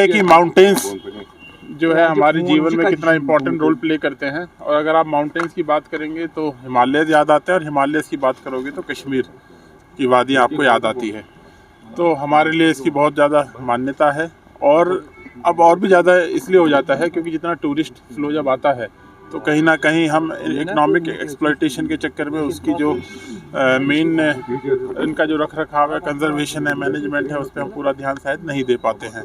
है कि माउंटेन्स जो है हमारे जीवन में कितना इम्पोर्टेंट रोल प्ले करते हैं। और अगर आप माउंटेन्स की बात करेंगे तो हिमालय याद आते हैं, और हिमालय की बात करोगे तो कश्मीर की वादी आपको याद आती है। तो हमारे लिए इसकी बहुत ज़्यादा मान्यता है, और अब और भी ज़्यादा इसलिए हो जाता है क्योंकि जितना टूरिस्ट फ्लो जब आता है तो कहीं ना कहीं हम इकोनॉमिक एक्सप्लॉयटेशन के चक्कर में उसकी जो मेन इनका जो रख रखाव है, कंजर्वेशन है, मैनेजमेंट है, उस पर हम पूरा ध्यान शायद नहीं दे पाते हैं।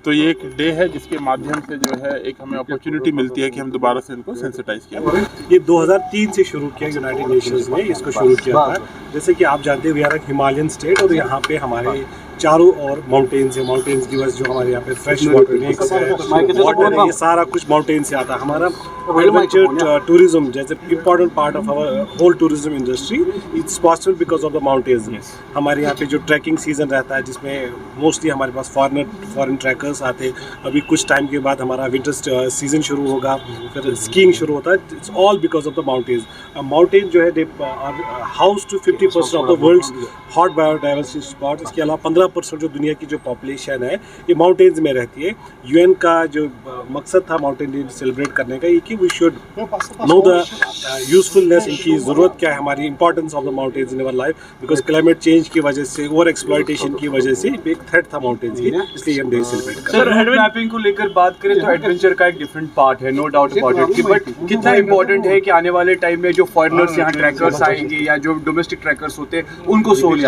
तो ये एक डे है जिसके माध्यम से जो है एक हमें अपॉर्चुनिटी मिलती है कि हम दोबारा से इनको सेंसिटाइज किया। ये 2003 से शुरू किया यूनाइटेड नेशंस ने इसको शुरू किया था। जैसे कि आप जानते हैं वी आर हिमालयन स्टेट, और यहाँ पे हमारे चारों और माउंटेन्स है। माउंटेन्स की वजह से जो हमारे यहाँ पे फ्रेश वाटर लेक्स है, वाटर है, ये सारा कुछ माउंटेन से आता है। हमारा एडवेंचर टूरिज्म जैसे important part of our whole tourism industry it's possible because of the mountains. हमारे यहाँ पे जो ट्रैकिंग सीजन रहता है जिसमें मोस्टली हमारे पास फॉरेन ट्रैकर्स आते हैं। अभी कुछ टाइम के बाद हमारा विंटर सीजन शुरू होगा, फिर स्कीइंग शुरू होता है। It's all because of the mountains. Mountain जो है house to 50% of the world's hot biodiversity spot. इसके अलावा 15% जो दुनिया की जो पॉपुलेशन है ये माउंटेन्स में रहती है। यूएन का जो मकसद था माउंटेन डे सेलिब्रेट करने का, ये कि we should know the usefulness, इनकी ज़रूरत क्या है, हमारी importance of the mountains in our life. Because climate change की वजह से, ओवर एक्सप्लॉयटेशन की वजह से एक थ्रेट था माउंटेन्स की, इसलिए हम डे सेलिब्रेट कर रहे हैं। सर, मैपिंग को लेकर बात करें तो एडवेंचर का एक डिफरेंट पार्ट है, no doubt about it, but कितना इंपॉर्टेंट है कि आने वाले टाइम में जो फॉरेनर्स यहाँ ट्रैकर्स आएंगे या जो डोमेस्टिक ट्रैकर्स होते हैं उनको सहूलियत।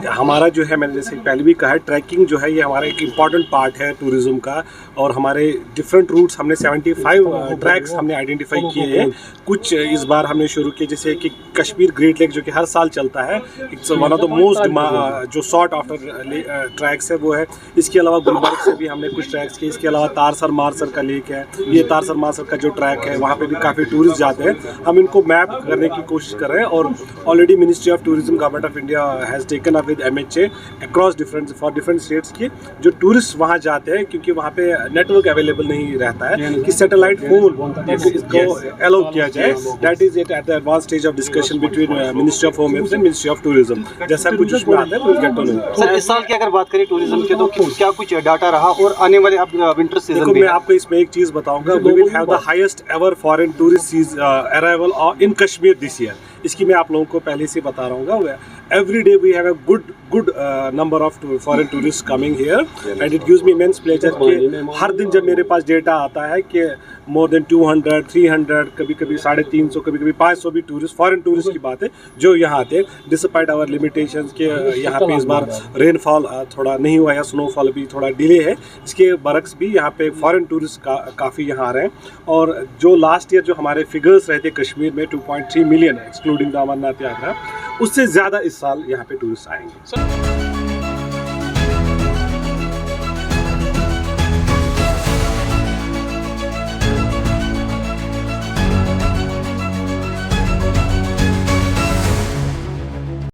हमारा जो है, मैंने जैसे पहले भी कहा है, ट्रैकिंग जो है ये हमारा एक इम्पॉर्टेंट पार्ट है टूरिज्म का। और हमारे डिफरेंट रूट्स हमने 75 ट्रैक्स हमने आइडेंटिफाई किए हैं। कुछ इस बार हमने शुरू किए, जैसे कि कश्मीर ग्रेट लेक जो कि हर साल चलता है, it's one of the most जो शॉर्ट आफ्टर ट्रैक्स है वो है। इसके अलावा गुलबर्ग से भी हमने कुछ ट्रैक्स किए। इसके अलावा तारसर मारसर का लेक है, ये तारसर मारसर का जो ट्रैक है वहाँ पे भी काफ़ी टूरिस्ट जाते हैं। हम इनको मैप करने की कोशिश कर रहे हैं, और already ministry of tourism government of India has taken up with MHA across different states के जो टूरिस्ट वहाँ जाते हैं, क्योंकि वहाँ पे नेटवर्क अवेलेबल नहीं रहता है, कि सैटेलाइट फोन इसको अलाउ किया जाए। That is at the advance stage of discussion between ministry of home and ministry of tourism. जैसा कुछ उसमें आता है will get to know. Sir, इस साल की अगर बात करें टूरिज्म के तो क्या कुछ डाटा रहा, और आने वाले अब विंटर सीजन में मैं आपको इसमें एक चीज़ बताऊंगा। We will have the highest ever foreign tourist arrival in Kashmir this year. इसकी मैं आप लोगों को पहले से बता रहा हूँ। Every day we have a good number of foreign tourist coming here, and it gives me immense pleasure कि हर दिन जब मेरे पास डेटा आता है कि मोर देन 200, 300, कभी कभी 350, कभी कभी 500 भी टूरिस्ट, फॉरेन टूरिस्ट की बात है जो यहाँ आते हैं। डिस्पाइट आवर लिमिटेशंस के यहाँ पे इस बार रेनफॉल थोड़ा नहीं हुआ है, स्नोफॉल भी थोड़ा डिले है, इसके बरक्स भी यहाँ पे फॉरेन टूरिस्ट काफ़ी यहाँ आ रहे हैं। और जो लास्ट ईयर जो हमारे फिगर्स रहते कश्मीर में 2.3 मिलियन एक्सक्लूडिंग द अमरनाथ यात्रा, उससे ज़्यादा इस साल यहाँ पे टूरिस्ट आएंगे।